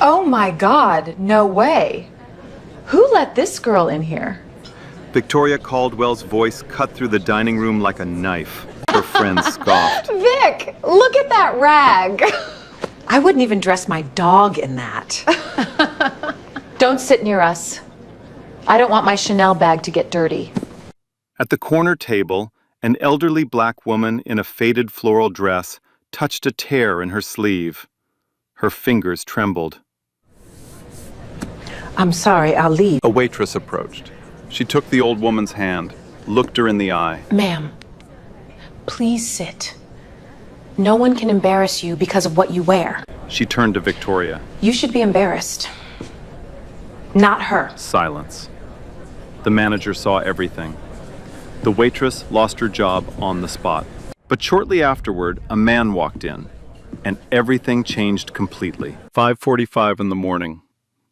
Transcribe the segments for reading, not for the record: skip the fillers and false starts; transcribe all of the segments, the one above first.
Oh my God, no way. Who let this girl in here? Victoria Caldwell's voice cut through the dining room like a knife. Her friend scoffed. Vic, look at that rag. I wouldn't even dress my dog in that. Don't sit near us. I don't want my Chanel bag to get dirty. At the corner table, an elderly black woman in a faded floral dress touched a tear in her sleeve. Her fingers trembled. I'm sorry, I'll leave. A waitress approached. She took the old woman's hand, looked her in the eye. Ma'am, please sit. No one can embarrass you because of what you wear. She turned to Victoria. You should be embarrassed. Not her. Silence. The manager saw everything. The waitress lost her job on the spot. But shortly afterward, a man walked in, and everything changed completely. 5:45 in the morning.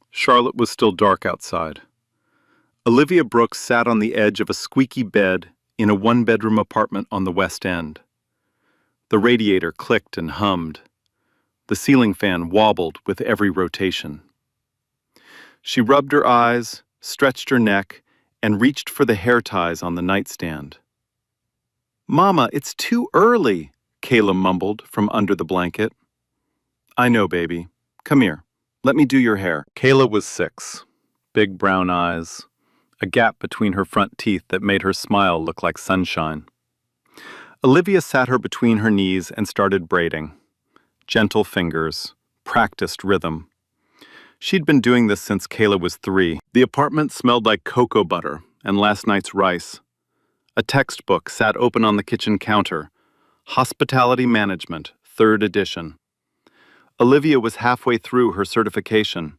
Charlotte was still dark outside. Olivia Brooks sat on the edge of a squeaky bed in a one-bedroom apartment on the West End. The radiator clicked and hummed. The ceiling fan wobbled with every rotation. She rubbed her eyes, stretched her neck, and reached for the hair ties on the nightstand. "Mama, it's too early," Kayla mumbled from under the blanket. "I know, baby. Come here. Let me do your hair." Kayla was 6. Big brown eyes. A gap between her front teeth that made her smile look like sunshine. Olivia sat her between her knees and started braiding. Gentle fingers, practiced rhythm. She'd been doing this since Kayla was 3. The apartment smelled like cocoa butter and last night's rice. A textbook sat open on the kitchen counter. Hospitality Management, 3rd edition. Olivia was halfway through her certification.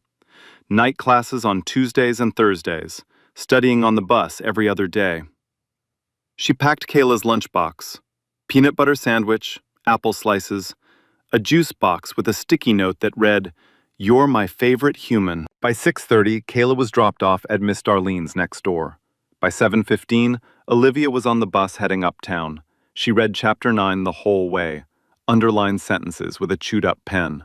Night classes on Tuesdays and Thursdays, studying on the bus every other day. She packed Kayla's lunchbox. Peanut butter sandwich, apple slices, a juice box with a sticky note that read, "You're my favorite human." By 6:30, Kayla was dropped off at Miss Darlene's next door. By 7:15, Olivia was on the bus heading uptown. She read Chapter 9 the whole way, underlined sentences with a chewed-up pen.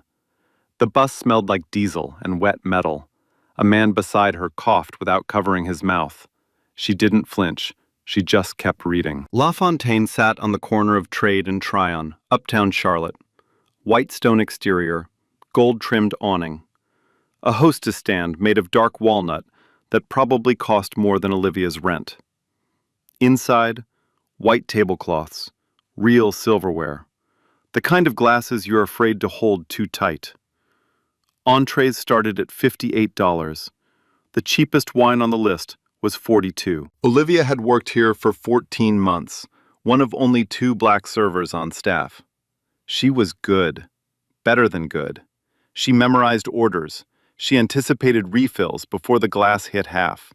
The bus smelled like diesel and wet metal. A man beside her coughed without covering his mouth. She didn't flinch. She just kept reading. La Fontaine sat on the corner of Trade and Tryon, uptown Charlotte. White stone exterior, gold-trimmed awning. A hostess stand made of dark walnut that probably cost more than Olivia's rent. Inside, white tablecloths, real silverware, the kind of glasses you're afraid to hold too tight. Entrees started at $58. The cheapest wine on the list was $42. Olivia had worked here for 14 months, one of only 2 black servers on staff. She was good, better than good. She memorized orders. She anticipated refills before the glass hit half.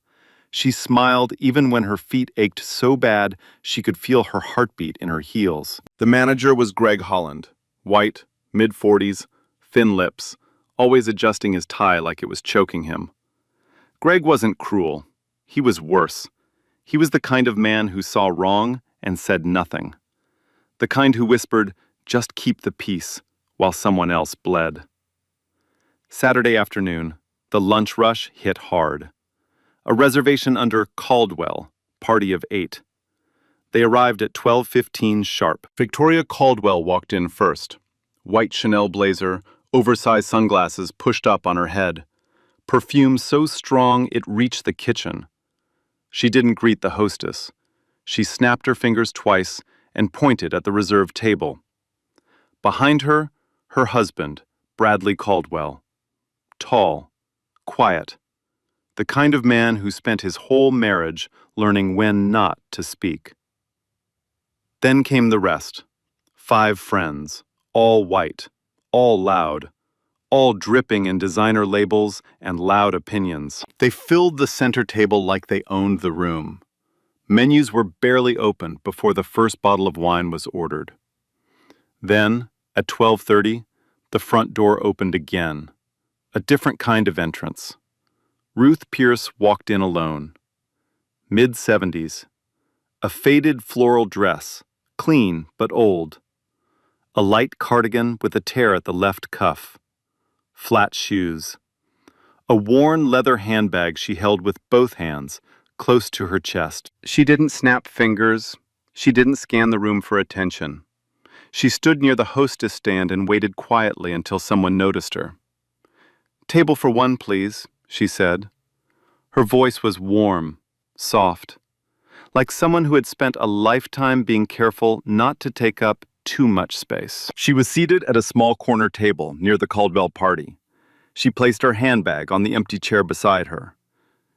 She smiled even when her feet ached so bad she could feel her heartbeat in her heels. The manager was Greg Holland, white, mid-40s, thin lips, always adjusting his tie like it was choking him. Greg wasn't cruel. He was worse. He was the kind of man who saw wrong and said nothing. The kind who whispered, "Just keep the peace," while someone else bled. Saturday afternoon, the lunch rush hit hard. A reservation under Caldwell, party of 8. They arrived at 12:15 sharp. Victoria Caldwell walked in first. White Chanel blazer, oversized sunglasses pushed up on her head. Perfume so strong it reached the kitchen. She didn't greet the hostess. She snapped her fingers twice and pointed at the reserved table. Behind her, her husband, Bradley Caldwell. Tall, quiet, the kind of man who spent his whole marriage learning when not to speak. Then came the rest. 5 friends, all white, all loud, all dripping in designer labels and loud opinions. They filled the center table like they owned the room. Menus were barely opened before the first bottle of wine was ordered. Then, at 12:30, the front door opened again. A different kind of entrance. Ruth Pierce walked in alone. Mid-70s. A faded floral dress, clean but old. A light cardigan with a tear at the left cuff. flat shoes. A worn leather handbag she held with both hands, close to her chest. She didn't snap fingers. She didn't scan the room for attention. She stood near the hostess stand and waited quietly until someone noticed her. "Table for one, please," she said. Her voice was warm, soft, like someone who had spent a lifetime being careful not to take up too much space. She was seated at a small corner table near the Caldwell party. She placed her handbag on the empty chair beside her.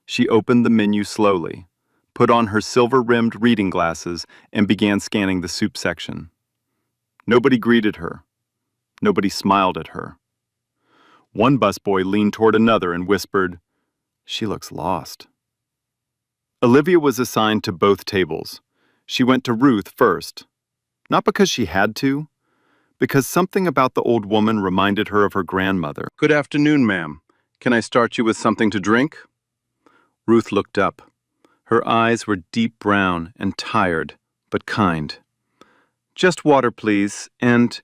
She opened the menu slowly, put on her silver-rimmed reading glasses, and began scanning the soup section. Nobody greeted her. Nobody smiled at her. One busboy leaned toward another and whispered, "She looks lost." Olivia was assigned to both tables. She went to Ruth first, not because she had to, because something about the old woman reminded her of her grandmother. "Good afternoon, ma'am. Can I start you with something to drink?" Ruth looked up. Her eyes were deep brown and tired, but kind. "Just water, please, and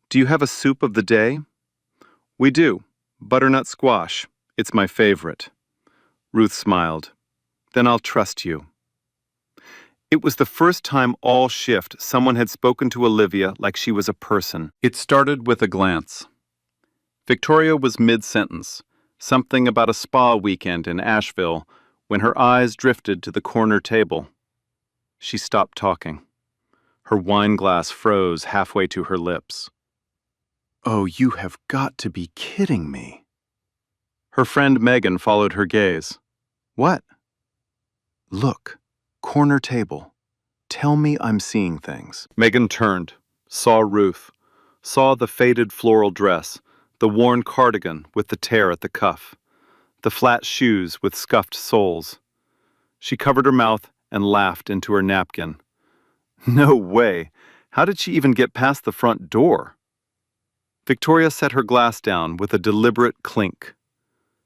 do you have a soup of the day?" "We do. Butternut squash. It's my favorite." Ruth smiled. "Then I'll trust you." It was the first time all shift someone had spoken to Olivia like she was a person. It started with a glance. Victoria was mid-sentence, something about a spa weekend in Asheville, when her eyes drifted to the corner table. She stopped talking. Her wine glass froze halfway to her lips. "Oh, you have got to be kidding me." Her friend Megan followed her gaze. "What?" "Look, corner table. Tell me I'm seeing things." Megan turned, saw Ruth, saw the faded floral dress, the worn cardigan with the tear at the cuff, the flat shoes with scuffed soles. She covered her mouth and laughed into her napkin. No way! How did she even get past the front door? Victoria set her glass down with a deliberate clink.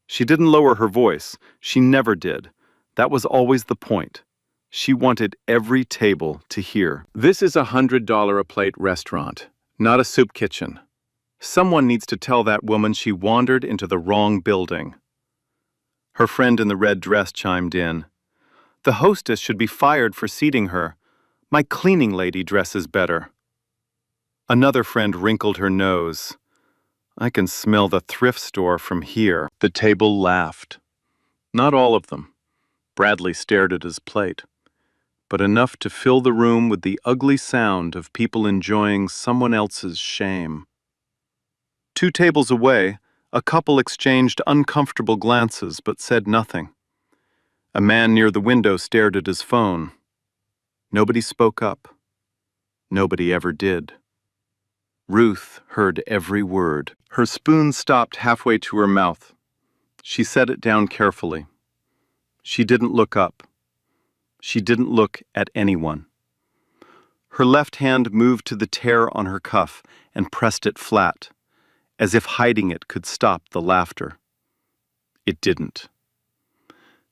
She didn't lower her voice. She never did. That was always the point. She wanted every table to hear. "This is $100 a plate restaurant, not a soup kitchen. Someone needs to tell that woman she wandered into the wrong building." Her friend in the red dress chimed in. "The hostess should be fired for seating her. My cleaning lady dresses better." Another friend wrinkled her nose. "I can smell the thrift store from here." The table laughed. Not all of them. Bradley stared at his plate. But enough to fill the room with the ugly sound of people enjoying someone else's shame. 2 tables away, a couple exchanged uncomfortable glances but said nothing. A man near the window stared at his phone. Nobody spoke up. Nobody ever did. Ruth heard every word. Her spoon stopped halfway to her mouth. She set it down carefully. She didn't look up. She didn't look at anyone. Her left hand moved to the tear on her cuff and pressed it flat, as if hiding it could stop the laughter. It didn't.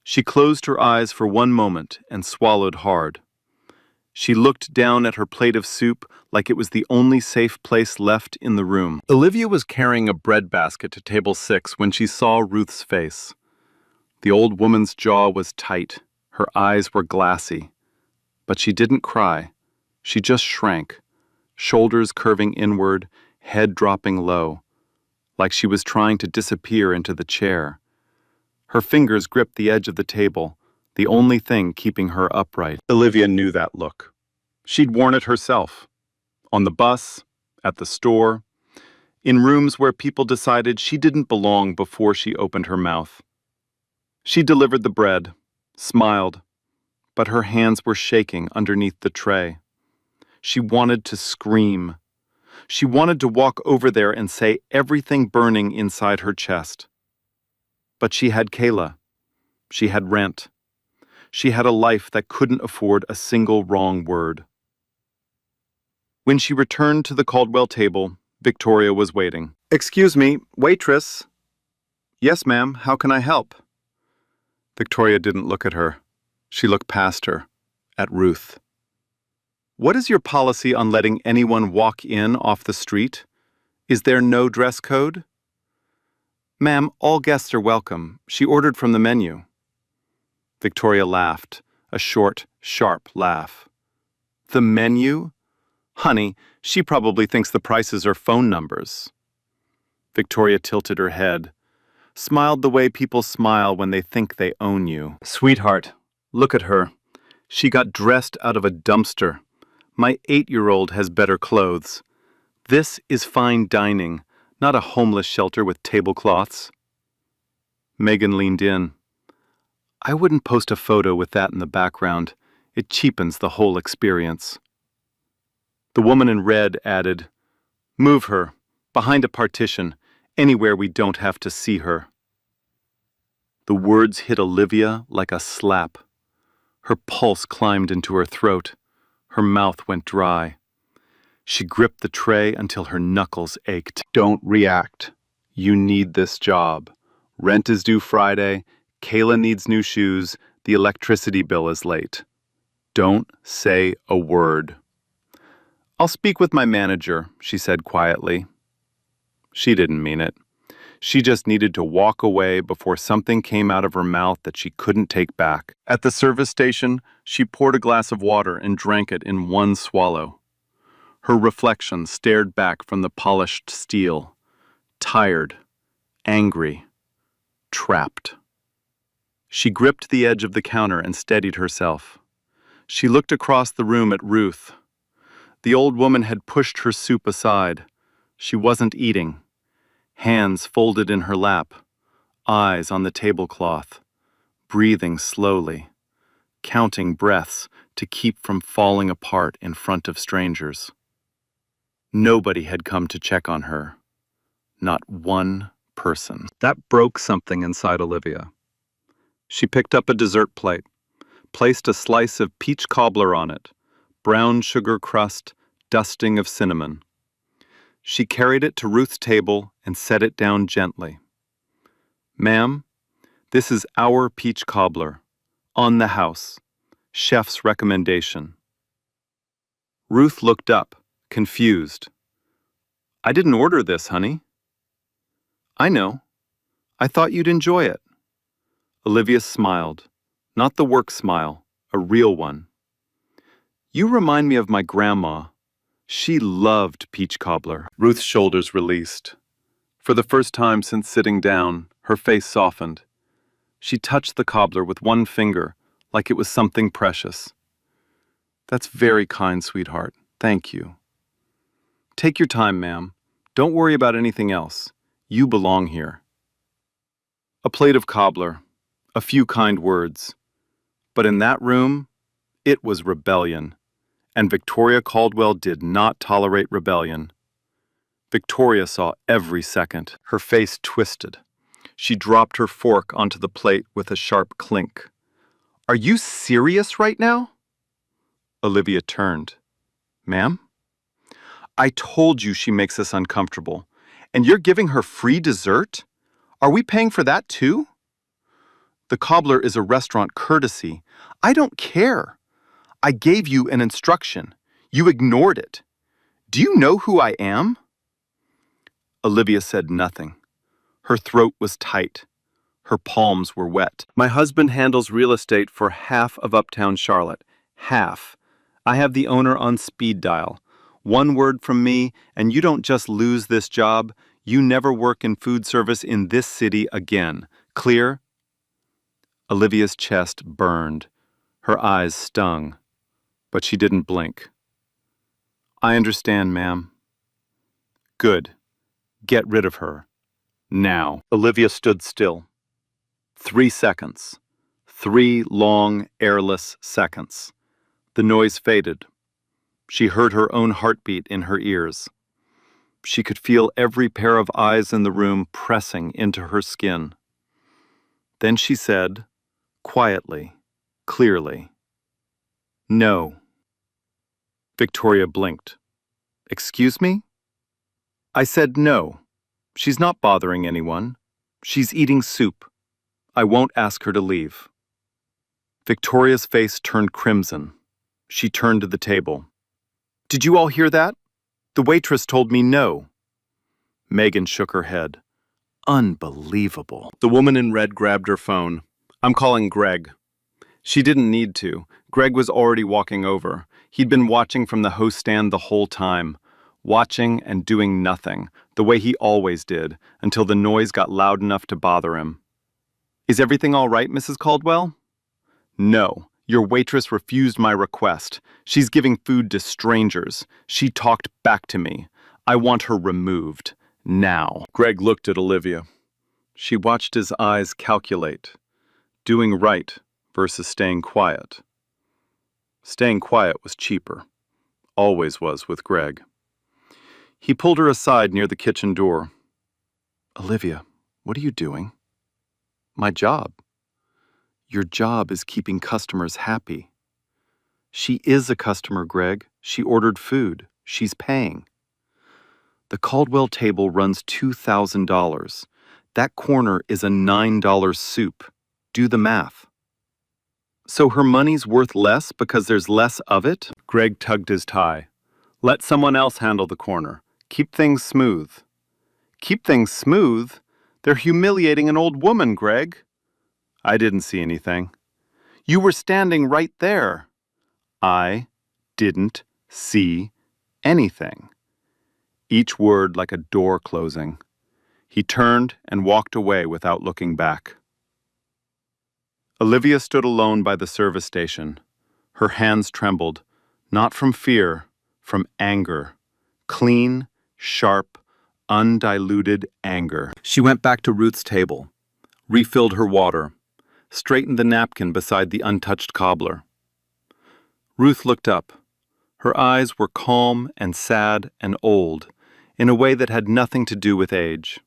She closed her eyes for one moment and swallowed hard. She looked down at her plate of soup like it was the only safe place left in the room. Olivia was carrying a bread basket to table 6 when she saw Ruth's face. The old woman's jaw was tight. Her eyes were glassy. But she didn't cry. She just shrank, shoulders curving inward, head dropping low, like she was trying to disappear into the chair. Her fingers gripped the edge of the table, the only thing keeping her upright. Olivia knew that look. She'd worn it herself. On the bus, at the store, in rooms where people decided she didn't belong before she opened her mouth. She delivered the bread, smiled, but her hands were shaking underneath the tray. She wanted to scream. She wanted to walk over there and say everything burning inside her chest. But she had Kayla. She had rent. She had a life that couldn't afford a single wrong word. When she returned to the Caldwell table, Victoria was waiting. "Excuse me, waitress." "Yes, ma'am, how can I help?" Victoria didn't look at her. She looked past her, at Ruth. "What is your policy on letting anyone walk in off the street? Is there no dress code?" Ma'am, all guests are welcome. She ordered from the menu. Victoria laughed, a short, sharp laugh. The menu? Honey, she probably thinks the prices are phone numbers. Victoria tilted her head, smiled the way people smile when they think they own you. Sweetheart, look at her. She got dressed out of a dumpster. My 8-year-old has better clothes. This is fine dining, not a homeless shelter with tablecloths. Megan leaned in. I wouldn't post a photo with that in the background. It cheapens the whole experience. The woman in red added, Move her, behind a partition, anywhere we don't have to see her. The words hit Olivia like a slap. Her pulse climbed into her throat. Her mouth went dry. She gripped the tray until her knuckles ached. Don't react. You need this job. Rent is due Friday. Kayla needs new shoes. The electricity bill is late. Don't say a word. I'll speak with my manager, she said quietly. She didn't mean it. She just needed to walk away before something came out of her mouth that she couldn't take back. At the service station, she poured a glass of water and drank it in one swallow. Her reflection stared back from the polished steel, tired, angry, trapped. She gripped the edge of the counter and steadied herself. She looked across the room at Ruth. The old woman had pushed her soup aside. She wasn't eating. Hands folded in her lap, eyes on the tablecloth, breathing slowly, counting breaths to keep from falling apart in front of strangers. Nobody had come to check on her. Not one person. That broke something inside Olivia. She picked up a dessert plate, placed a slice of peach cobbler on it, brown sugar crust, dusting of cinnamon. She carried it to Ruth's table and set it down gently. Ma'am, this is our peach cobbler, on the house, chef's recommendation. Ruth looked up, confused. I didn't order this, honey. I know. I thought you'd enjoy it. Olivia smiled, not the work smile, a real one. You remind me of my grandma. She loved peach cobbler. Ruth's shoulders released. For the first time since sitting down, her face softened. She touched the cobbler with one finger, like it was something precious. That's very kind, sweetheart. Thank you. Take your time, ma'am. Don't worry about anything else. You belong here. A plate of cobbler, a few kind words. But in that room, it was rebellion. And Victoria Caldwell did not tolerate rebellion. Victoria saw every second. Her face twisted. She dropped her fork onto the plate with a sharp clink. Are you serious right now? Olivia turned. Ma'am? I told you she makes us uncomfortable. And you're giving her free dessert? Are we paying for that too? The cobbler is a restaurant courtesy. I don't care. I gave you an instruction. You ignored it. Do you know who I am? Olivia said nothing. Her throat was tight. Her palms were wet. My husband handles real estate for half of Uptown Charlotte. Half. I have the owner on speed dial. One word from me, and you don't just lose this job, you never work in food service in this city again. Clear? Olivia's chest burned. Her eyes stung. But she didn't blink. I understand, ma'am. Good. Get rid of her. Now. Olivia stood still. 3 seconds. 3 long, airless seconds. The noise faded. She heard her own heartbeat in her ears. She could feel every pair of eyes in the room pressing into her skin. Then she said, quietly, clearly, No. Victoria blinked. Excuse me? I said no. She's not bothering anyone. She's eating soup. I won't ask her to leave. Victoria's face turned crimson. She turned to the table. Did you all hear that? The waitress told me no. Megan shook her head. Unbelievable. The woman in red grabbed her phone. I'm calling Greg. She didn't need to. Greg was already walking over. He'd been watching from the host stand the whole time. Watching and doing nothing, the way he always did, until the noise got loud enough to bother him. Is everything all right, Mrs. Caldwell? No. Your waitress refused my request. She's giving food to strangers. She talked back to me. I want her removed. Now. Greg looked at Olivia. She watched his eyes calculate. Doing right versus staying quiet. Staying quiet was cheaper. Always was with Greg. He pulled her aside near the kitchen door. Olivia, what are you doing? My job. Your job is keeping customers happy. She is a customer, Greg. She ordered food. She's paying. The Caldwell table runs $2,000. That corner is a $9 soup. Do the math. So her money's worth less because there's less of it? Greg tugged his tie. Let someone else handle the corner. Keep things smooth. Keep things smooth? They're humiliating an old woman, Greg. I didn't see anything. You were standing right there. I didn't see anything. Each word like a door closing. He turned and walked away without looking back. Olivia stood alone by the service station. Her hands trembled, not from fear, from anger. Clean, sharp, undiluted anger. She went back to Ruth's table, refilled her water, straightened the napkin beside the untouched cobbler. Ruth looked up. Her eyes were calm and sad and old, in a way that had nothing to do with age.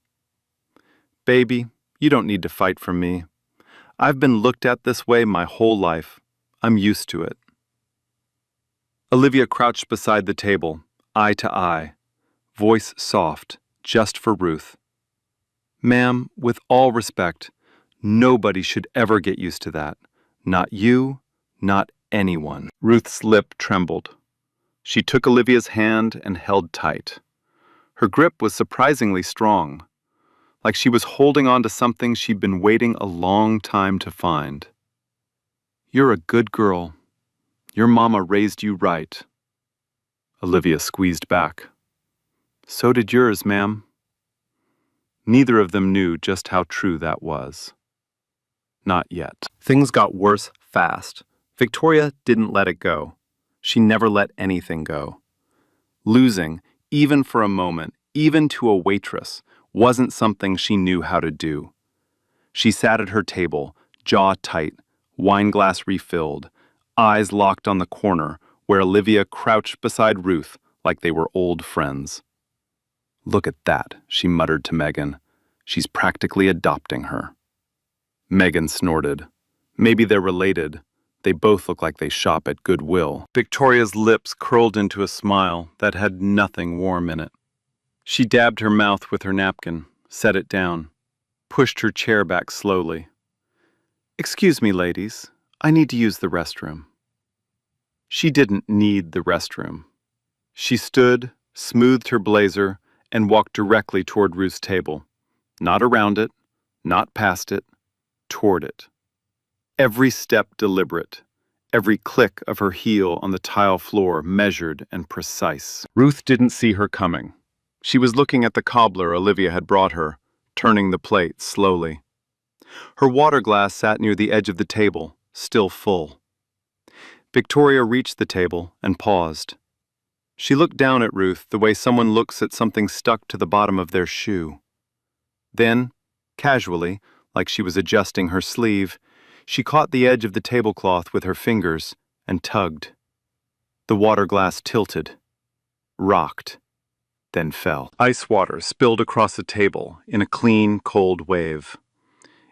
Baby, you don't need to fight for me. I've been looked at this way my whole life. I'm used to it. Olivia crouched beside the table, eye to eye, voice soft, just for Ruth. Ma'am, with all respect, nobody should ever get used to that. Not you, not anyone. Ruth's lip trembled. She took Olivia's hand and held tight. Her grip was surprisingly strong, like she was holding on to something she'd been waiting a long time to find. You're a good girl. Your mama raised you right. Olivia squeezed back. So did yours, ma'am. Neither of them knew just how true that was. Not yet. Things got worse fast. Victoria didn't let it go. She never let anything go. Losing, even for a moment, even to a waitress, wasn't something she knew how to do. She sat at her table, jaw tight, wine glass refilled, eyes locked on the corner where Olivia crouched beside Ruth like they were old friends. Look at that, she muttered to Megan. She's practically adopting her. Megan snorted. Maybe they're related. They both look like they shop at Goodwill. Victoria's lips curled into a smile that had nothing warm in it. She dabbed her mouth with her napkin, set it down, pushed her chair back slowly. Excuse me, ladies. I need to use the restroom. She didn't need the restroom. She stood, smoothed her blazer, and walked directly toward Ruth's table. Not around it, not past it, toward it. Every step deliberate, every click of her heel on the tile floor measured and precise. Ruth didn't see her coming. She was looking at the cobbler Olivia had brought her, turning the plate slowly. Her water glass sat near the edge of the table, still full. Victoria reached the table and paused. She looked down at Ruth the way someone looks at something stuck to the bottom of their shoe. Then, casually, like she was adjusting her sleeve, she caught the edge of the tablecloth with her fingers and tugged. The water glass tilted, rocked, then fell. Ice water spilled across the table in a clean, cold wave.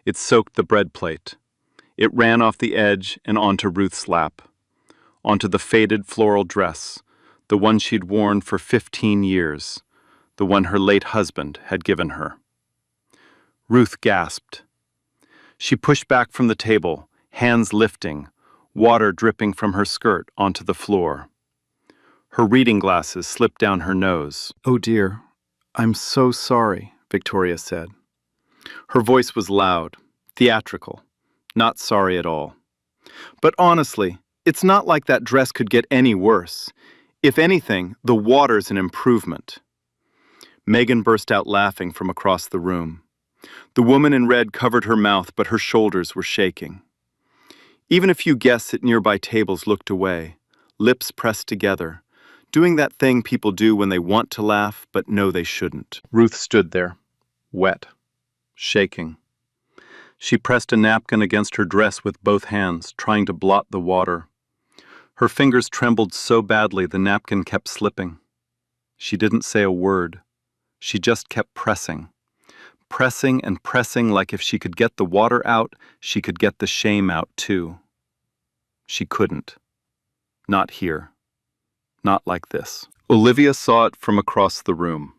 It soaked the bread plate. It ran off the edge and onto Ruth's lap, onto the faded floral dress, the one she'd worn for 15 years, the one her late husband had given her. Ruth gasped. She pushed back from the table, hands lifting, water dripping from her skirt onto the floor. Her reading glasses slipped down her nose. "Oh dear, I'm so sorry," Victoria said. Her voice was loud, theatrical, not sorry at all. But honestly, it's not like that dress could get any worse. If anything, the water's an improvement. Megan burst out laughing from across the room. The woman in red covered her mouth, but her shoulders were shaking. Even a few guests at nearby tables looked away, lips pressed together, doing that thing people do when they want to laugh but know they shouldn't. Ruth stood there, wet, shaking. She pressed a napkin against her dress with both hands, trying to blot the water. Her fingers trembled so badly the napkin kept slipping. She didn't say a word. She just kept pressing. Pressing and pressing like if she could get the water out, she could get the shame out too. She couldn't. Not here. Not like this. Olivia saw it from across the room.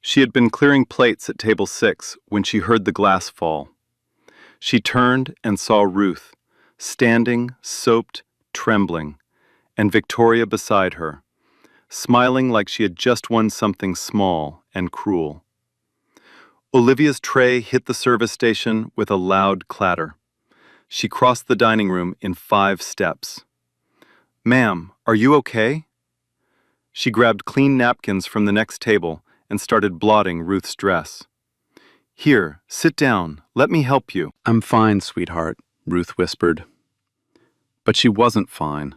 She had been clearing plates at table 6 when she heard the glass fall. She turned and saw Ruth, standing, soaped, trembling, and Victoria beside her, smiling like she had just won something small and cruel. Olivia's tray hit the service station with a loud clatter. She crossed the dining room in 5 steps. "Ma'am, are you okay?" She grabbed clean napkins from the next table and started blotting Ruth's dress. "Here, sit down. Let me help you." "I'm fine, sweetheart," Ruth whispered. But she wasn't fine.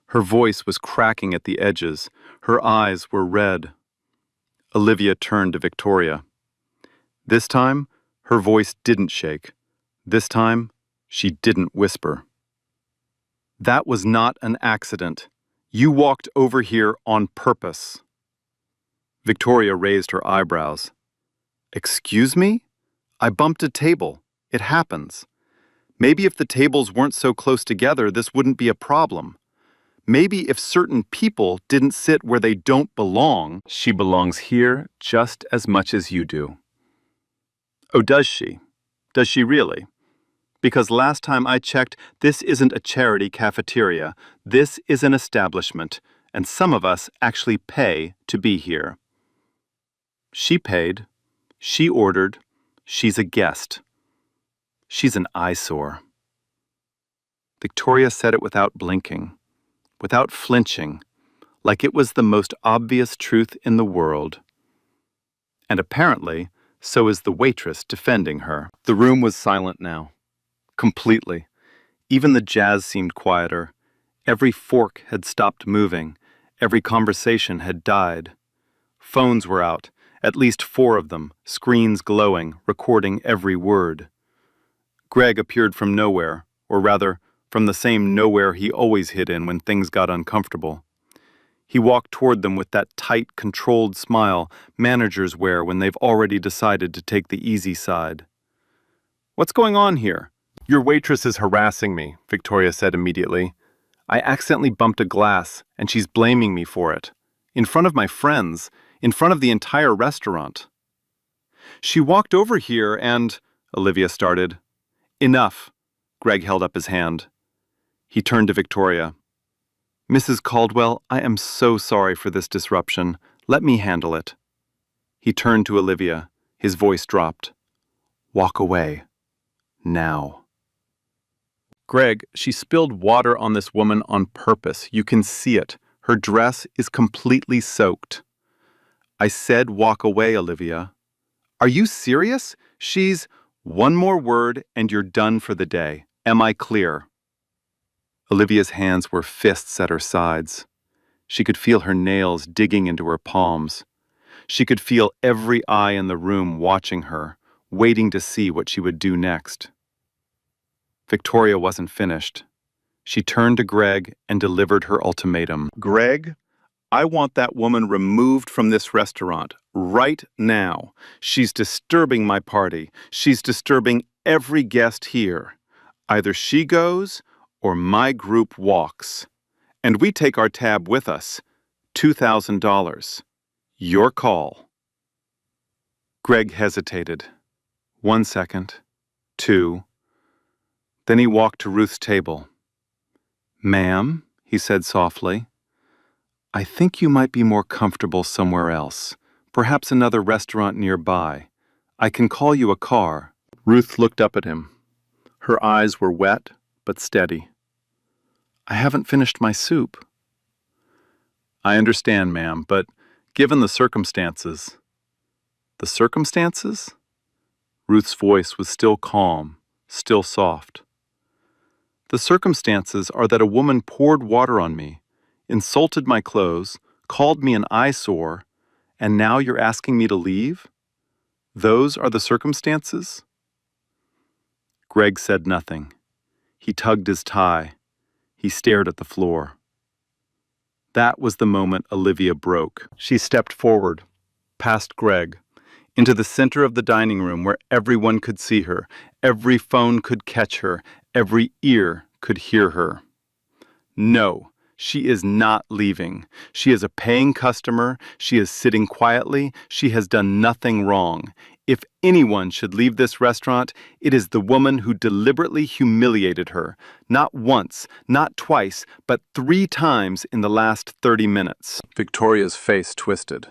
Her voice was cracking at the edges. Her eyes were red. Olivia turned to Victoria. This time, her voice didn't shake. This time, she didn't whisper. "That was not an accident. You walked over here on purpose." Victoria raised her eyebrows. "Excuse me? I bumped a table. It happens. Maybe if the tables weren't so close together, this wouldn't be a problem. Maybe if certain people didn't sit where they don't belong." "She belongs here just as much as you do." "Oh, does she? Does she really? Because last time I checked, this isn't a charity cafeteria. This is an establishment, and some of us actually pay to be here." She paid. She ordered. She's a guest. She's an eyesore. Victoria said it without blinking, without flinching, like it was the most obvious truth in the world. And apparently, so is the waitress defending her. The room was silent now. Completely. Even the jazz seemed quieter. Every fork had stopped moving. Every conversation had died. Phones were out, at least 4 of them, screens glowing, recording every word. Greg appeared from nowhere, or rather, from the same nowhere he always hid in when things got uncomfortable. He walked toward them with that tight, controlled smile managers wear when they've already decided to take the easy side. "What's going on here?" "Your waitress is harassing me," Victoria said immediately. "I accidentally bumped a glass, and she's blaming me for it. In front of my friends, in front of the entire restaurant." "She walked over here and—" Olivia started. "Enough." Greg held up his hand. He turned to Victoria. "Mrs. Caldwell, I am so sorry for this disruption. Let me handle it." He turned to Olivia. His voice dropped. "Walk away. Now." "Greg, she spilled water on this woman on purpose. You can see it. Her dress is completely soaked." "I said walk away, Olivia." "Are you serious? She's—" "One more word and you're done for the day. Am I clear?" Olivia's hands were fists at her sides. She could feel her nails digging into her palms. She could feel every eye in the room watching her, waiting to see what she would do next. Victoria wasn't finished. She turned to Greg and delivered her ultimatum. "Greg, I want that woman removed from this restaurant, right now. She's disturbing my party. She's disturbing every guest here. Either she goes, or my group walks. And we take our tab with us, $2,000. Your call." Greg hesitated. 1 second, 2. Then he walked to Ruth's table. "Ma'am," he said softly, "I think you might be more comfortable somewhere else, perhaps another restaurant nearby. I can call you a car. Ruth looked up at him. Her eyes were wet but steady. I haven't finished my soup. I understand, ma'am, but given the circumstances... The circumstances? Ruth's voice was still calm, still soft. The circumstances are that a woman poured water on me, insulted my clothes, called me an eyesore, and now you're asking me to leave? Those are the circumstances? Greg said nothing. He tugged his tie. He stared at the floor. That was the moment Olivia broke. She stepped forward, past Greg, into the center of the dining room where everyone could see her, every phone could catch her, every ear could hear her. No, she is not leaving. She is a paying customer. She is sitting quietly. She has done nothing wrong. If anyone should leave this restaurant, it is the woman who deliberately humiliated her. Not once, not twice, but 3 times in the last 30 minutes. Victoria's face twisted.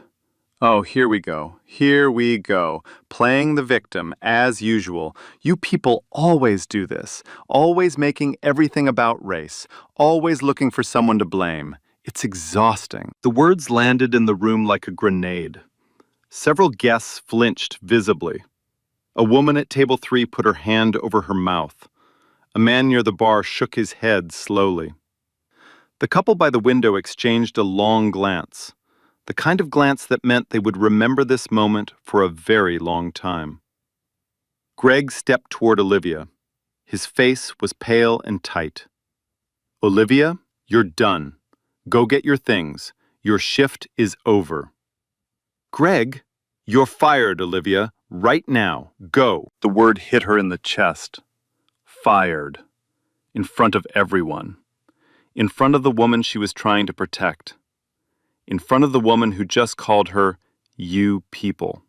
Oh, here we go. Here we go. Playing the victim, as usual. You people always do this. Always making everything about race. Always looking for someone to blame. It's exhausting. The words landed in the room like a grenade. Several guests flinched visibly. A woman at table 3 put her hand over her mouth. A man near the bar shook his head slowly. The couple by the window exchanged a long glance. The kind of glance that meant they would remember this moment for a very long time. Greg stepped toward Olivia. His face was pale and tight. Olivia, you're done. Go get your things. Your shift is over. Greg, you're fired, Olivia. Right now. Go. The word hit her in the chest. Fired. In front of everyone. In front of the woman she was trying to protect. In front of the woman who just called her, you people.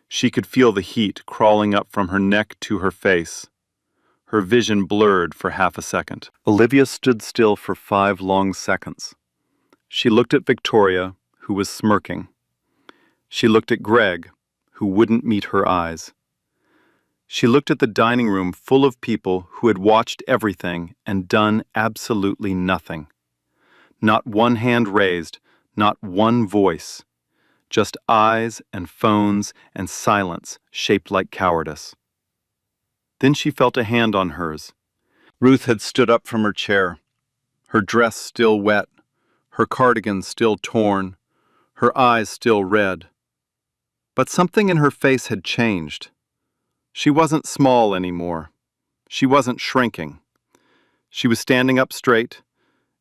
She could feel the heat crawling up from her neck to her face. Her vision blurred for half a second. Olivia stood still for 5 long seconds. She looked at Victoria, who was smirking. She looked at Greg, who wouldn't meet her eyes. She looked at the dining room full of people who had watched everything and done absolutely nothing. Not one hand raised, not one voice. Just eyes and phones and silence shaped like cowardice. Then she felt a hand on hers. Ruth had stood up from her chair, her dress still wet, her cardigan still torn, her eyes still red. But something in her face had changed. She wasn't small anymore. She wasn't shrinking. She was standing up straight,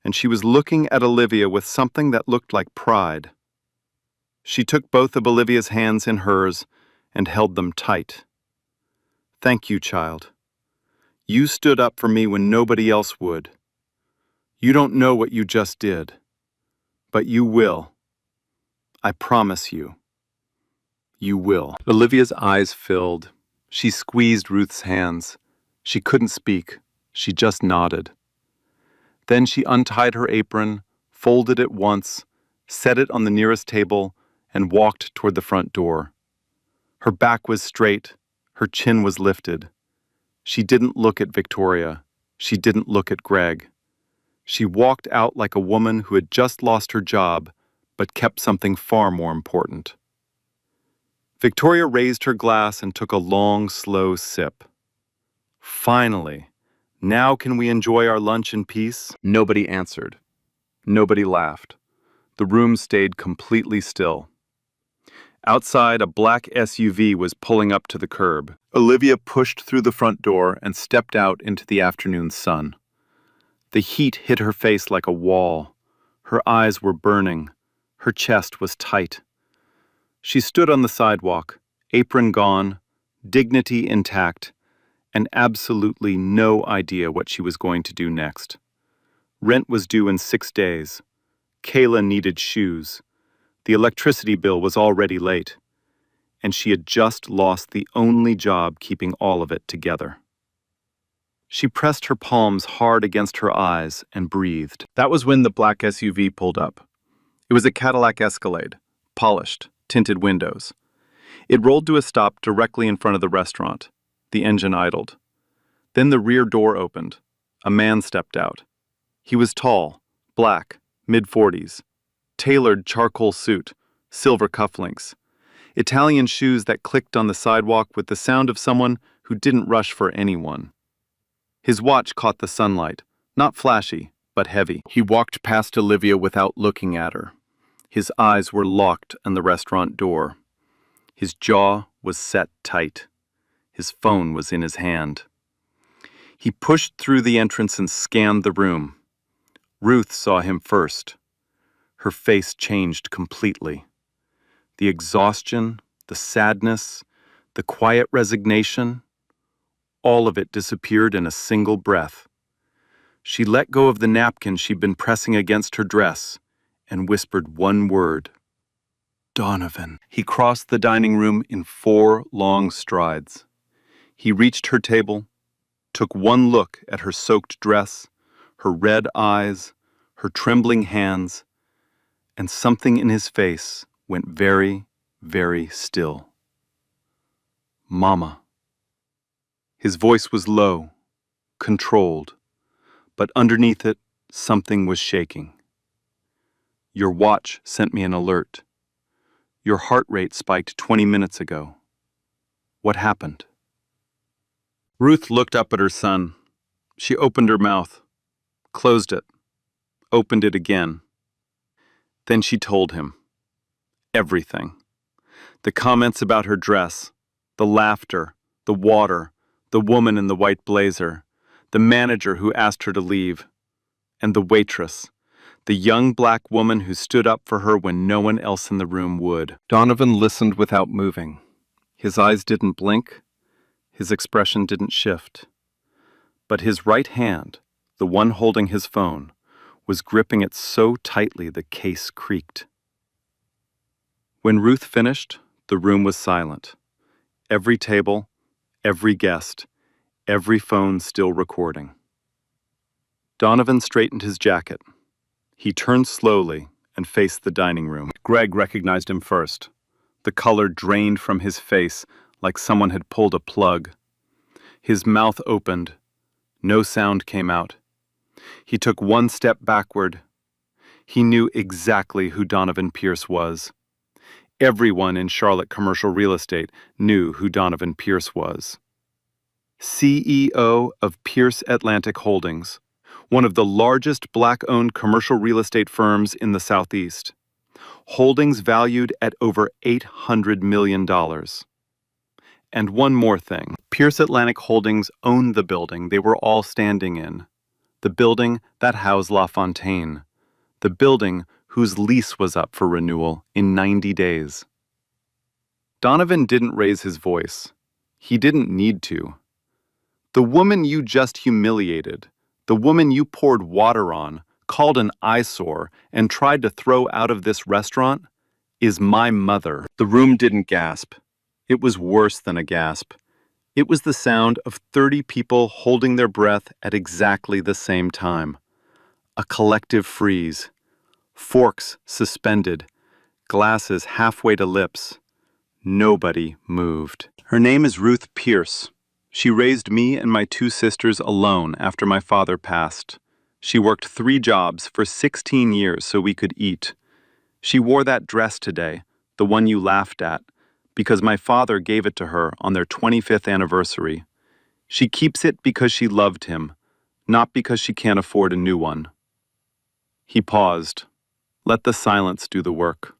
and she was looking at Olivia with something that looked like pride. She took both of Olivia's hands in hers and held them tight. Thank you, child. You stood up for me when nobody else would. You don't know what you just did, but you will. I promise you. You will. Olivia's eyes filled. She squeezed Ruth's hands. She couldn't speak. She just nodded. Then she untied her apron, folded it once, set it on the nearest table, and walked toward the front door. Her back was straight, her chin was lifted. She didn't look at Victoria. She didn't look at Greg. She walked out like a woman who had just lost her job, but kept something far more important. Victoria raised her glass and took a long, slow sip. Finally. Now can we enjoy our lunch in peace? Nobody answered. Nobody laughed. The room stayed completely still. Outside, a black SUV was pulling up to the curb. Olivia pushed through the front door and stepped out into the afternoon sun. The heat hit her face like a wall. Her eyes were burning. Her chest was tight. She stood on the sidewalk, apron gone, dignity intact, and absolutely no idea what she was going to do next. Rent was due in 6 days. Kayla needed shoes. The electricity bill was already late. And she had just lost the only job keeping all of it together. She pressed her palms hard against her eyes and breathed. That was when the black SUV pulled up. It was a Cadillac Escalade, polished, tinted windows. It rolled to a stop directly in front of the restaurant. The engine idled. Then the rear door opened. A man stepped out. He was tall, black, mid-40s, tailored charcoal suit, silver cufflinks, Italian shoes that clicked on the sidewalk with the sound of someone who didn't rush for anyone. His watch caught the sunlight, not flashy, but heavy. He walked past Olivia without looking at her. His eyes were locked on the restaurant door. His jaw was set tight. His phone was in his hand. He pushed through the entrance and scanned the room. Ruth saw him first. Her face changed completely. The exhaustion, the sadness, the quiet resignation, all of it disappeared in a single breath. She let go of the napkin she'd been pressing against her dress and whispered one word. Donovan. He crossed the dining room in 4 long strides. He reached her table, took one look at her soaked dress, her red eyes, her trembling hands, and something in his face went very, very still. Mama. His voice was low, controlled, but underneath it, something was shaking. Your watch sent me an alert. Your heart rate spiked 20 minutes ago. What happened? Ruth looked up at her son. She opened her mouth, closed it, opened it again. Then she told him. Everything. The comments about her dress, the laughter, the water, the woman in the white blazer, the manager who asked her to leave, and the waitress, the young black woman who stood up for her when no one else in the room would. Donovan listened without moving. His eyes didn't blink. His expression didn't shift. But his right hand, the one holding his phone, was gripping it so tightly the case creaked. When Ruth finished, the room was silent. Every table, every guest, every phone still recording. Donovan straightened his jacket. He turned slowly and faced the dining room. Greg recognized him first. The color drained from his face like someone had pulled a plug. His mouth opened. No sound came out. He took one step backward. He knew exactly who Donovan Pierce was. Everyone in Charlotte commercial real estate knew who Donovan Pierce was. CEO of Pierce Atlantic Holdings, one of the largest black-owned commercial real estate firms in the Southeast. Holdings valued at over $800 million. And one more thing. Pierce Atlantic Holdings owned the building they were all standing in. The building that housed La Fontaine. The building whose lease was up for renewal in 90 days. Donovan didn't raise his voice. He didn't need to. The woman you just humiliated, the woman you poured water on, called an eyesore, and tried to throw out of this restaurant, is my mother. The room didn't gasp. It was worse than a gasp. It was the sound of 30 people holding their breath at exactly the same time. A collective freeze. Forks suspended. Glasses halfway to lips. Nobody moved. Her name is Ruth Pierce. She raised me and my 2 sisters alone after my father passed. She worked 3 jobs for 16 years so we could eat. She wore that dress today, the one you laughed at, because my father gave it to her on their 25th anniversary. She keeps it because she loved him, not because she can't afford a new one. He paused. Let the silence do the work.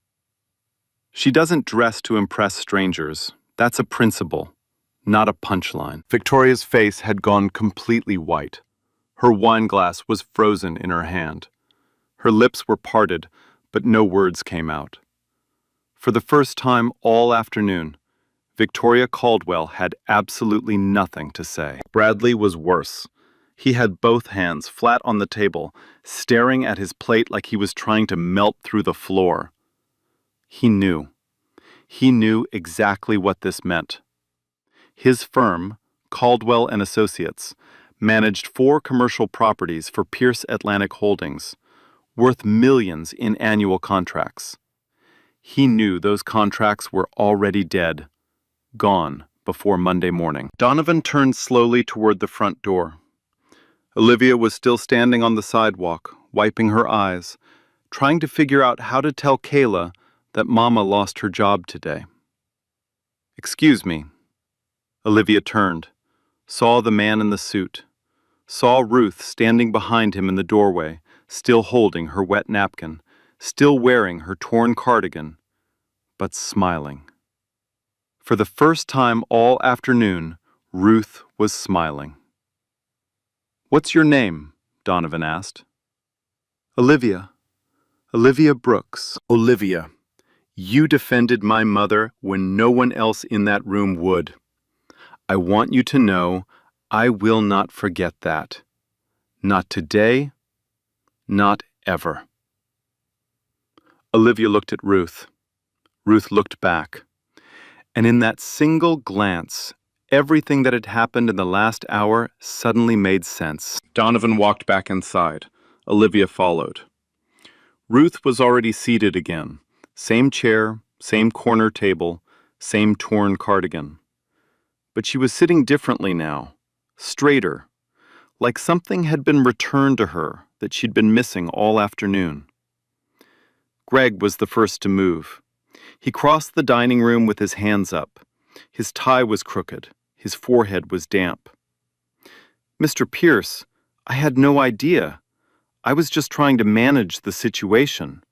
She doesn't dress to impress strangers. That's a principle, not a punchline. Victoria's face had gone completely white. Her wine glass was frozen in her hand. Her lips were parted, but no words came out. For the first time all afternoon, Victoria Caldwell had absolutely nothing to say. Bradley was worse. He had both hands flat on the table, staring at his plate like he was trying to melt through the floor. He knew. He knew exactly what this meant. His firm, Caldwell and Associates, managed 4 commercial properties for Pierce Atlantic Holdings, worth millions in annual contracts. He knew those contracts were already dead, gone before Monday morning. Donovan turned slowly toward the front door. Olivia was still standing on the sidewalk, wiping her eyes, trying to figure out how to tell Kayla that Mama lost her job today. "Excuse me." Olivia turned, saw the man in the suit, saw Ruth standing behind him in the doorway, still holding her wet napkin, still wearing her torn cardigan, but smiling. For the first time all afternoon, Ruth was smiling. "What's your name?" Donovan asked. "Olivia. Olivia Brooks." "Olivia, you defended my mother when no one else in that room would. I want you to know I will not forget that. Not today, not ever." Olivia looked at Ruth. Ruth looked back. And in that single glance, everything that had happened in the last hour suddenly made sense. Donovan walked back inside. Olivia followed. Ruth was already seated again. Same chair, same corner table, same torn cardigan. But she was sitting differently now, straighter, like something had been returned to her that she'd been missing all afternoon. Greg was the first to move. He crossed the dining room with his hands up. His tie was crooked. His forehead was damp. "Mr. Pierce, I had no idea. I was just trying to manage the situation.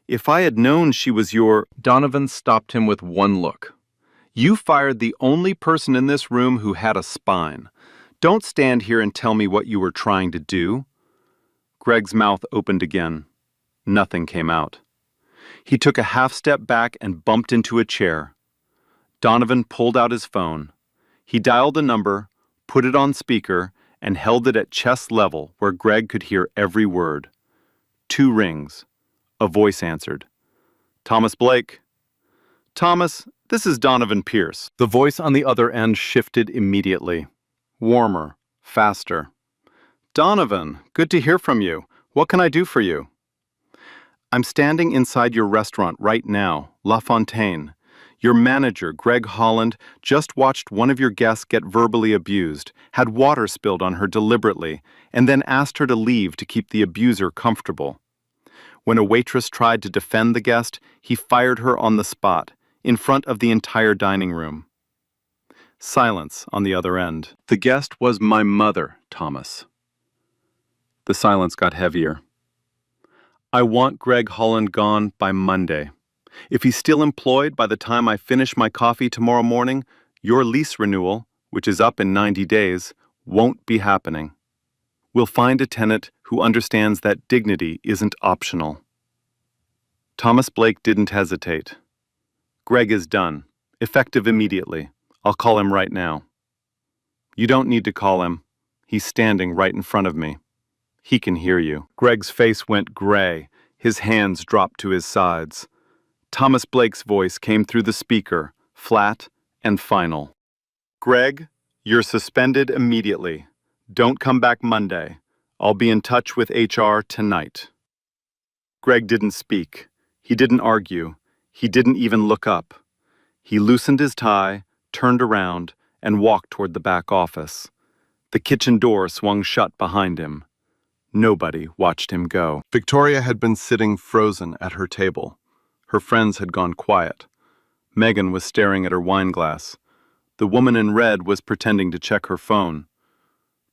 If I had known she was your—" Donovan stopped him with one look. "You fired the only person in this room who had a spine. Don't stand here and tell me what you were trying to do." Greg's mouth opened again. Nothing came out. He took a half step back and bumped into a chair. Donovan pulled out his phone. He dialed a number, put it on speaker, and held it at chest level where Greg could hear every word. 2 rings. A voice answered. "Thomas Blake." "Thomas, this is Donovan Pierce." The voice on the other end shifted immediately. Warmer, faster. "Donovan, good to hear from you. What can I do for you?" "I'm standing inside your restaurant right now, La Fontaine. Your manager, Greg Holland, just watched one of your guests get verbally abused, had water spilled on her deliberately, and then asked her to leave to keep the abuser comfortable. When a waitress tried to defend the guest, he fired her on the spot, in front of the entire dining room." Silence on the other end. "The guest was my mother, Thomas." The silence got heavier. "I want Greg Holland gone by Monday. If he's still employed by the time I finish my coffee tomorrow morning, your lease renewal, which is up in 90 days, won't be happening. We'll find a tenant who understands that dignity isn't optional." Thomas Blake didn't hesitate. "Greg is done, effective immediately. I'll call him right now." "You don't need to call him. He's standing right in front of me. He can hear you." Greg's face went gray. His hands dropped to his sides. Thomas Blake's voice came through the speaker, flat and final. "Greg, you're suspended immediately. Don't come back Monday. I'll be in touch with HR tonight." Greg didn't speak. He didn't argue. He didn't even look up. He loosened his tie, turned around, and walked toward the back office. The kitchen door swung shut behind him. Nobody watched him go. Victoria had been sitting frozen at her table. Her friends had gone quiet. Megan was staring at her wine glass. The woman in red was pretending to check her phone.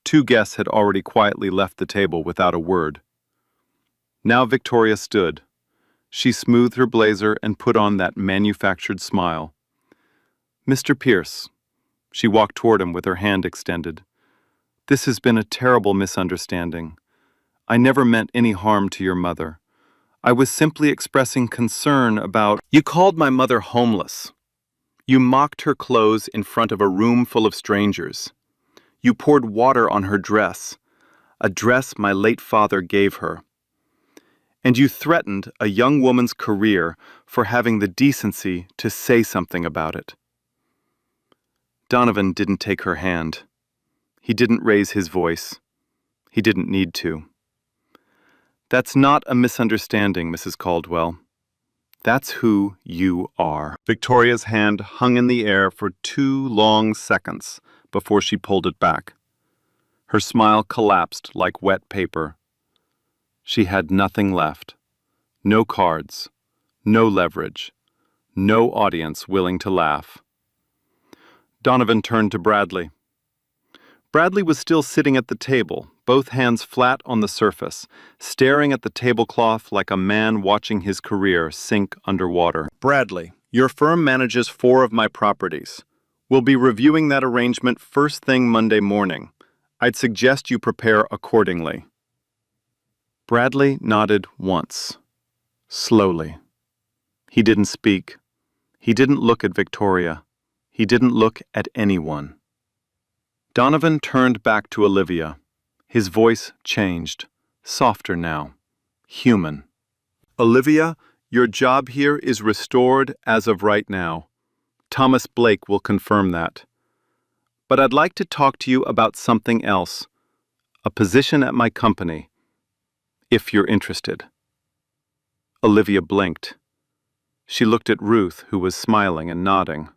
2 guests had already quietly left the table without a word. Now Victoria stood. She smoothed her blazer and put on that manufactured smile. "Mr. Pierce." She walked toward him with her hand extended. "This has been a terrible misunderstanding. I never meant any harm to your mother. I was simply expressing concern about—" "You called my mother homeless. You mocked her clothes in front of a room full of strangers. You poured water on her dress, a dress my late father gave her. And you threatened a young woman's career for having the decency to say something about it." Donovan didn't take her hand. He didn't raise his voice. He didn't need to. "That's not a misunderstanding, Mrs. Caldwell. That's who you are. Victoria's hand hung in the air for 2 long seconds before she pulled it back. Her smile collapsed like wet paper. She had nothing left. No cards, no leverage, no audience willing to laugh. Donovan turned to Bradley. Bradley was still sitting at the table, both hands flat on the surface, staring at the tablecloth like a man watching his career sink underwater. Bradley, your firm manages 4 of my properties. We'll be reviewing that arrangement first thing Monday morning. I'd suggest you prepare accordingly. Bradley nodded once, slowly. He didn't speak. He didn't look at Victoria. He didn't look at anyone. Donovan turned back to Olivia. His voice changed, softer now, human. Olivia, your job here is restored as of right now. Thomas Blake will confirm that. But I'd like to talk to you about something else, a position at my company, if you're interested. Olivia blinked. She looked at Ruth, who was smiling and nodding.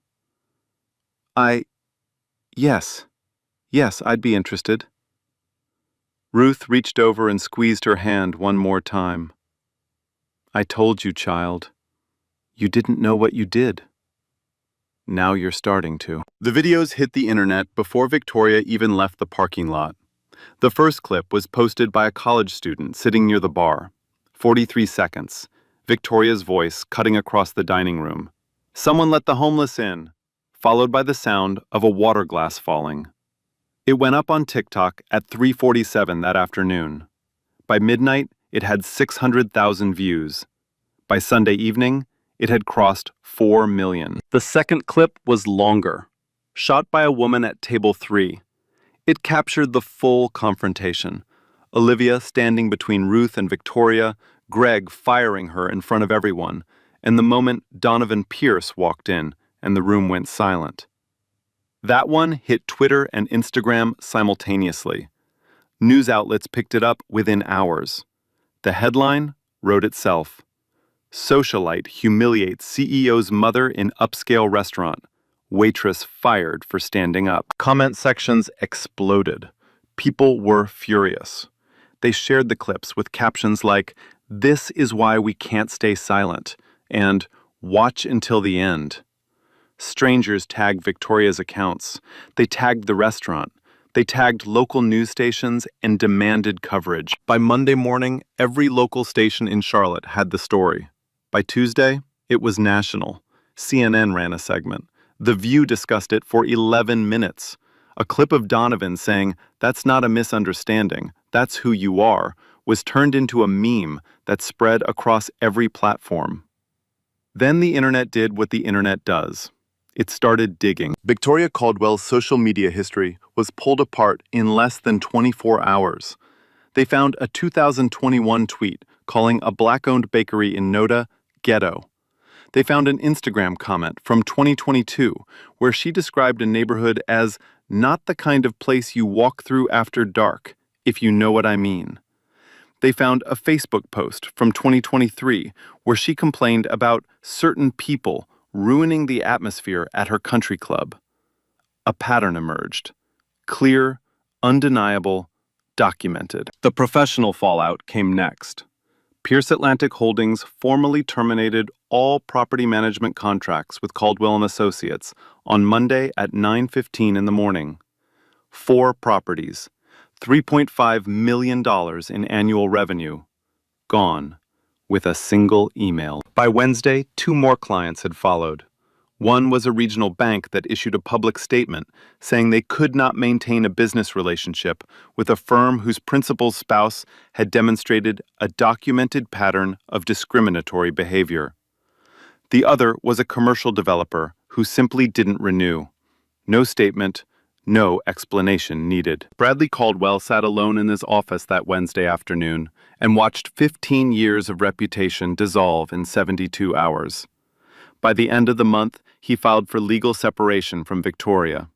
Yes, I'd be interested. Ruth reached over and squeezed her hand one more time. I told you, child. You didn't know what you did. Now you're starting to. The videos hit the internet before Victoria even left the parking lot. The first clip was posted by a college student sitting near the bar. 43 seconds. Victoria's voice cutting across the dining room. Someone let the homeless in, followed by the sound of a water glass falling. It went up on TikTok at 3:47 that afternoon. By midnight, it had 600,000 views. By Sunday evening, it had crossed 4 million. The second clip was longer, shot by a woman at table 3. It captured the full confrontation. Olivia standing between Ruth and Victoria, Greg firing her in front of everyone, and the moment Donovan Pierce walked in and the room went silent. That one hit Twitter and Instagram simultaneously. News outlets picked it up within hours. The headline wrote itself. Socialite humiliates CEO's mother in upscale restaurant. Waitress fired for standing up. Comment sections exploded. People were furious. They shared the clips with captions like, "This is why we can't stay silent," and "Watch until the end." Strangers tagged Victoria's accounts. They tagged the restaurant. They tagged local news stations and demanded coverage. By Monday morning, every local station in Charlotte had the story. By Tuesday, it was national. CNN ran a segment. The View discussed it for 11 minutes. A clip of Donovan saying, "That's not a misunderstanding, that's who you are," was turned into a meme that spread across every platform. Then the internet did what the internet does. It started digging. Victoria Caldwell's social media history was pulled apart in less than 24 hours. They found a 2021 tweet calling a black-owned bakery in Noda ghetto. They found an Instagram comment from 2022 where she described a neighborhood as not the kind of place you walk through after dark, if you know what I mean. They found a Facebook post from 2023 where she complained about certain people ruining the atmosphere at her country club. A pattern emerged. Clear, undeniable, documented. The professional fallout came next. Pierce Atlantic Holdings formally terminated all property management contracts with Caldwell & Associates on Monday at 9:15 in the morning. 4 properties, $3.5 million in annual revenue, gone with a single email. By Wednesday, 2 more clients had followed. One was a regional bank that issued a public statement saying they could not maintain a business relationship with a firm whose principal's spouse had demonstrated a documented pattern of discriminatory behavior. The other was a commercial developer who simply didn't renew. No statement, no explanation needed. Bradley Caldwell sat alone in his office that Wednesday afternoon and watched 15 years of reputation dissolve in 72 hours. By the end of the month, he filed for legal separation from Victoria.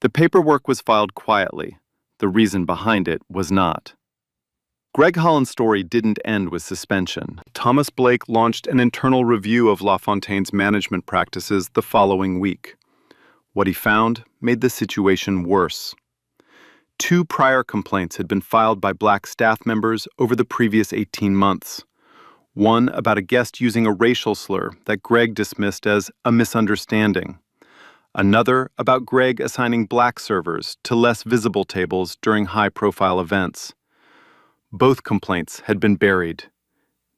The paperwork was filed quietly. The reason behind it was not. Greg Holland's story didn't end with suspension. Thomas Blake launched an internal review of LaFontaine's management practices the following week. What he found made the situation worse. 2 prior complaints had been filed by black staff members over the previous 18 months. One about a guest using a racial slur that Greg dismissed as a misunderstanding. Another about Greg assigning black servers to less visible tables during high-profile events. Both complaints had been buried.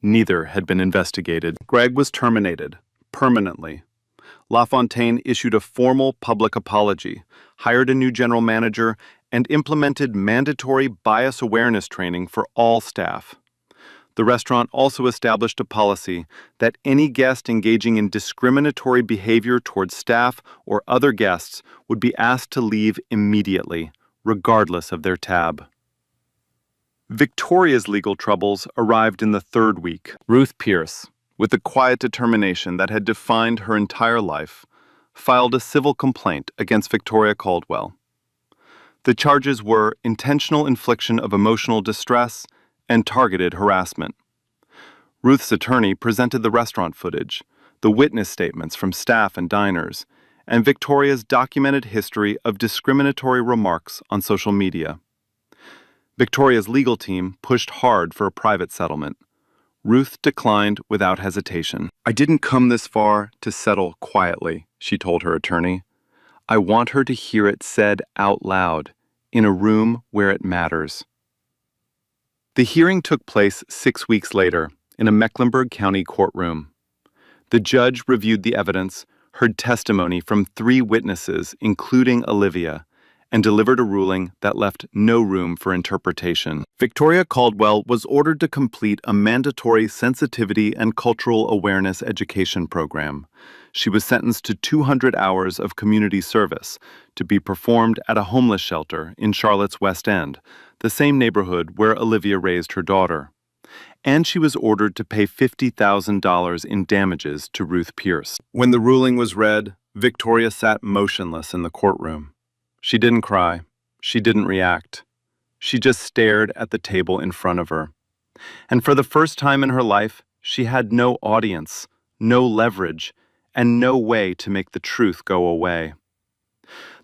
Neither had been investigated. Greg was terminated, permanently. LaFontaine issued a formal public apology, hired a new general manager, and implemented mandatory bias awareness training for all staff. The restaurant also established a policy that any guest engaging in discriminatory behavior towards staff or other guests would be asked to leave immediately, regardless of their tab. Victoria's legal troubles arrived in the 3rd week. Ruth Pierce, with the quiet determination that had defined her entire life, filed a civil complaint against Victoria Caldwell. The charges were intentional infliction of emotional distress and targeted harassment. Ruth's attorney presented the restaurant footage, the witness statements from staff and diners, and Victoria's documented history of discriminatory remarks on social media. Victoria's legal team pushed hard for a private settlement. Ruth declined without hesitation. "I didn't come this far to settle quietly," she told her attorney. "I want her to hear it said out loud, in a room where it matters." The hearing took place 6 weeks later in a Mecklenburg County courtroom. The judge reviewed the evidence, heard testimony from 3 witnesses, including Olivia, and delivered a ruling that left no room for interpretation. Victoria Caldwell was ordered to complete a mandatory sensitivity and cultural awareness education program. She was sentenced to 200 hours of community service to be performed at a homeless shelter in Charlotte's West End, the same neighborhood where Olivia raised her daughter. And she was ordered to pay $50,000 in damages to Ruth Pierce. When the ruling was read, Victoria sat motionless in the courtroom. She didn't cry. She didn't react. She just stared at the table in front of her. And for the first time in her life, she had no audience, no leverage, and no way to make the truth go away.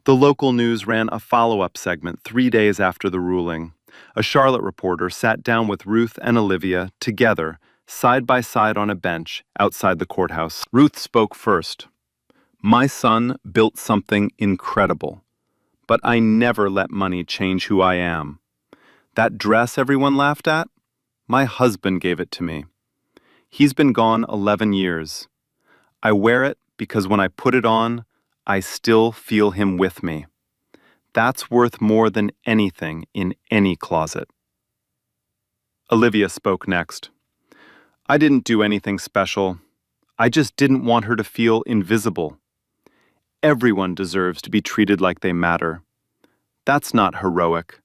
The local news ran a follow-up segment 3 days after the ruling. A Charlotte reporter sat down with Ruth and Olivia together, side by side on a bench outside the courthouse. Ruth spoke first. "My son built something incredible. But I never let money change who I am. That dress everyone laughed at? My husband gave it to me. He's been gone 11 years. I wear it because when I put it on, I still feel him with me. That's worth more than anything in any closet." Olivia spoke next. "I didn't do anything special. I just didn't want her to feel invisible. Everyone deserves to be treated like they matter. That's not heroic.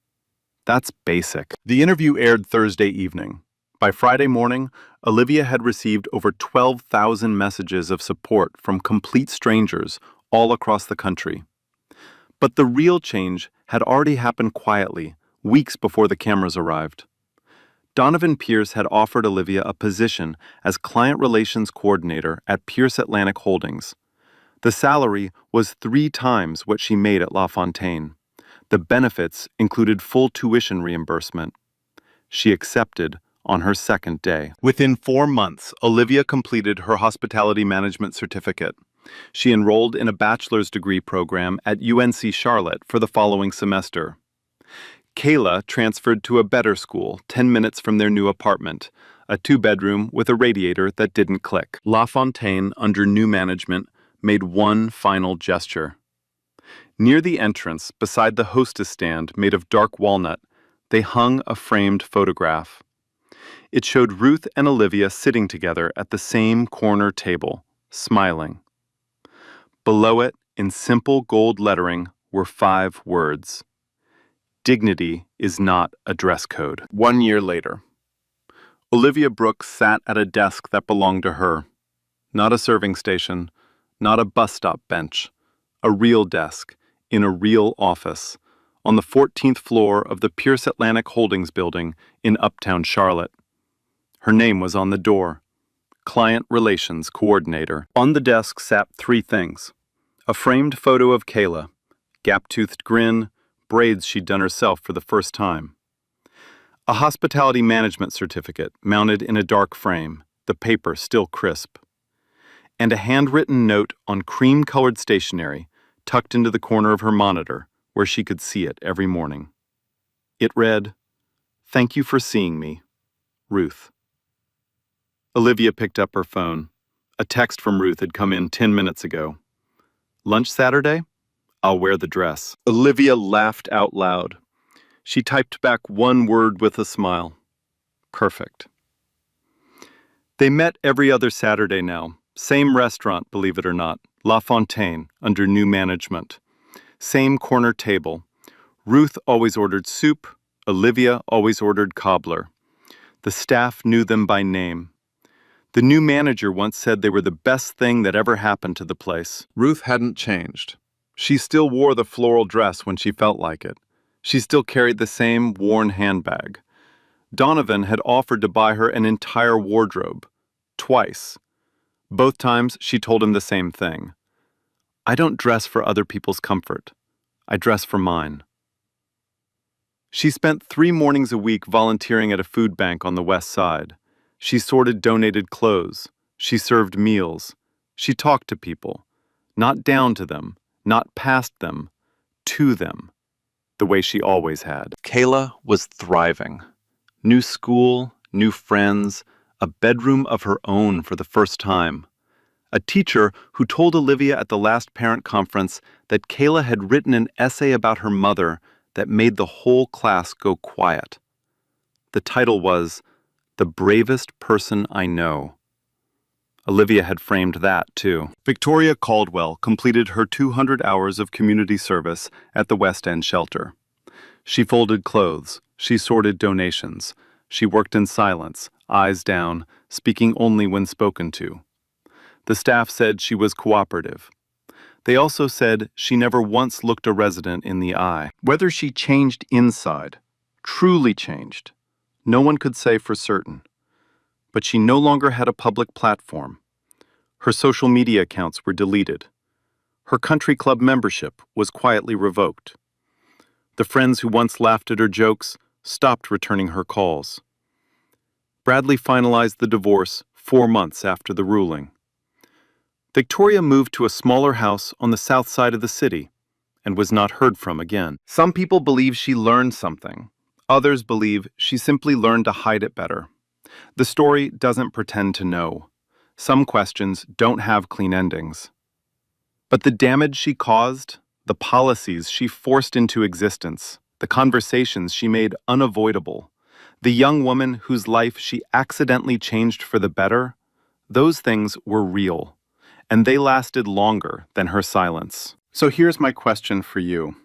That's basic." The interview aired Thursday evening. By Friday morning, Olivia had received over 12,000 messages of support from complete strangers all across the country. But the real change had already happened quietly, weeks before the cameras arrived. Donovan Pierce had offered Olivia a position as Client Relations Coordinator at Pierce Atlantic Holdings. The salary was 3 times what she made at LaFontaine. The benefits included full tuition reimbursement. She accepted on her 2nd day. Within 4 months, Olivia completed her hospitality management certificate. She enrolled in a bachelor's degree program at UNC Charlotte for the following semester. Kayla transferred to a better school 10 minutes from their new apartment, a 2-bedroom with a radiator that didn't click. LaFontaine, under new management, made one final gesture. Near the entrance, beside the hostess stand made of dark walnut, they hung a framed photograph. It showed Ruth and Olivia sitting together at the same corner table, smiling. Below it, in simple gold lettering, were 5 words. "Dignity is not a dress code." 1 year later, Olivia Brooks sat at a desk that belonged to her. Not a serving station, not a bus stop bench. A real desk, in a real office, on the 14th floor of the Pierce Atlantic Holdings building in Uptown Charlotte. Her name was on the door. Client Relations Coordinator. On the desk sat three things: a framed photo of Kayla, gap-toothed grin, braids she'd done herself for the first time. A hospitality management certificate mounted in a dark frame, the paper still crisp. And a handwritten note on cream-colored stationery tucked into the corner of her monitor where she could see it every morning. It read, "Thank you for seeing me, Ruth." Olivia picked up her phone. A text from Ruth had come in 10 minutes ago. "Lunch Saturday? I'll wear the dress." Olivia laughed out loud. She typed back one word with a smile. Perfect. They met every other Saturday now. Same restaurant, believe it or not, La Fontaine, under new management. Same corner table. Ruth always ordered soup. Olivia always ordered cobbler. The staff knew them by name. The new manager once said they were the best thing that ever happened to the place. Ruth hadn't changed. She still wore the floral dress when she felt like it. She still carried the same worn handbag. Donovan had offered to buy her an entire wardrobe. Twice. Both times she told him the same thing. "I don't dress for other people's comfort. I dress for mine." She spent 3 mornings a week volunteering at a food bank on the West Side. She sorted donated clothes. She served meals. She talked to people. Not down to them, not past them, to them, the way she always had. Kayla was thriving. New school, new friends, a bedroom of her own for the first time. A teacher who told Olivia at the last parent conference that Kayla had written an essay about her mother that made the whole class go quiet. The title was "The Bravest Person I Know." Olivia had framed that, too. Victoria Caldwell completed her 200 hours of community service at the West End shelter. She folded clothes. She sorted donations. She worked in silence, eyes down, speaking only when spoken to. The staff said she was cooperative. They also said she never once looked a resident in the eye. Whether she changed inside, truly changed, no one could say for certain. But she no longer had a public platform. Her social media accounts were deleted. Her country club membership was quietly revoked. The friends who once laughed at her jokes stopped returning her calls. Bradley finalized the divorce 4 months after the ruling. Victoria moved to a smaller house on the south side of the city and was not heard from again. Some people believe she learned something. Others believe she simply learned to hide it better. The story doesn't pretend to know. Some questions don't have clean endings. But the damage she caused, the policies she forced into existence, the conversations she made unavoidable, the young woman whose life she accidentally changed for the better, those things were real, and they lasted longer than her silence. So here's my question for you.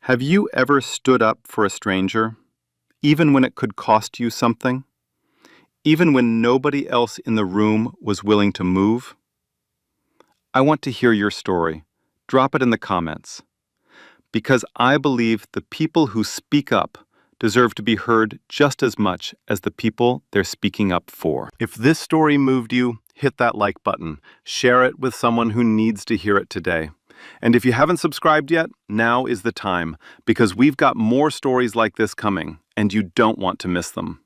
Have you ever stood up for a stranger, even when it could cost you something? Even when nobody else in the room was willing to move? I want to hear your story. Drop it in the comments. Because I believe the people who speak up deserve to be heard just as much as the people they're speaking up for. If this story moved you, hit that like button. Share it with someone who needs to hear it today. And if you haven't subscribed yet, now is the time, because we've got more stories like this coming, and you don't want to miss them.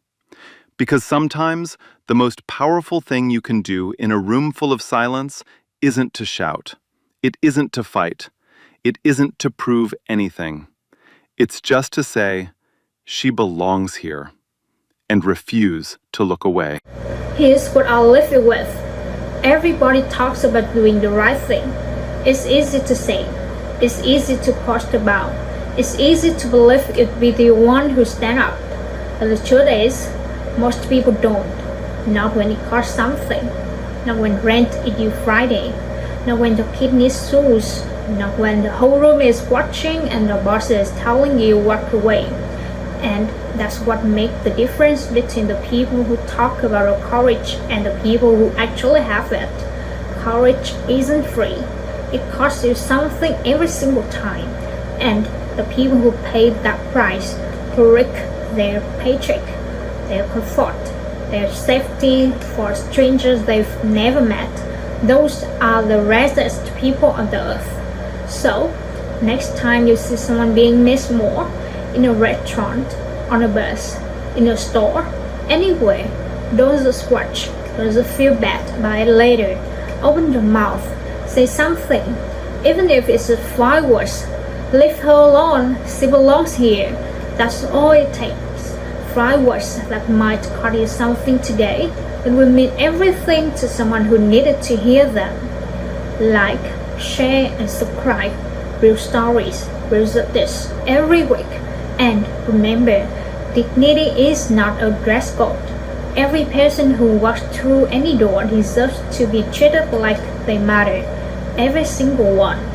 Because sometimes the most powerful thing you can do in a room full of silence isn't to shout. It isn't to fight. It isn't to prove anything. It's just to say, she belongs here, and refuse to look away. Here's what I'll leave you with. Everybody talks about doing the right thing. It's easy to say. It's easy to post about. It's easy to believe it be the one who stand up. But the truth is, most people don't. Not when it costs something. Not when rent is due Friday. Not when the kid needs shoes. Not when the whole room is watching and the boss is telling you walk away. And that's what makes the difference between the people who talk about courage and the people who actually have it. Courage isn't free. It costs you something every single time. And the people who paid that price to risk their paycheck, their comfort, their safety for strangers they've never met. Those are the rarest people on the earth. So, next time you see someone being missed more, in a restaurant, on a bus, in a store, anywhere, don't just watch, don't just feel bad about it later. Open your mouth, say something, even if it's 5 words. Leave her alone, she belongs here. That's all it takes. 5 words that might cost you something today, but will mean everything to someone who needed to hear them. Like, share, and subscribe. Real stories, real this every week. And remember, dignity is not a dress code. Every person who walks through any door deserves to be treated like they matter. Every single one.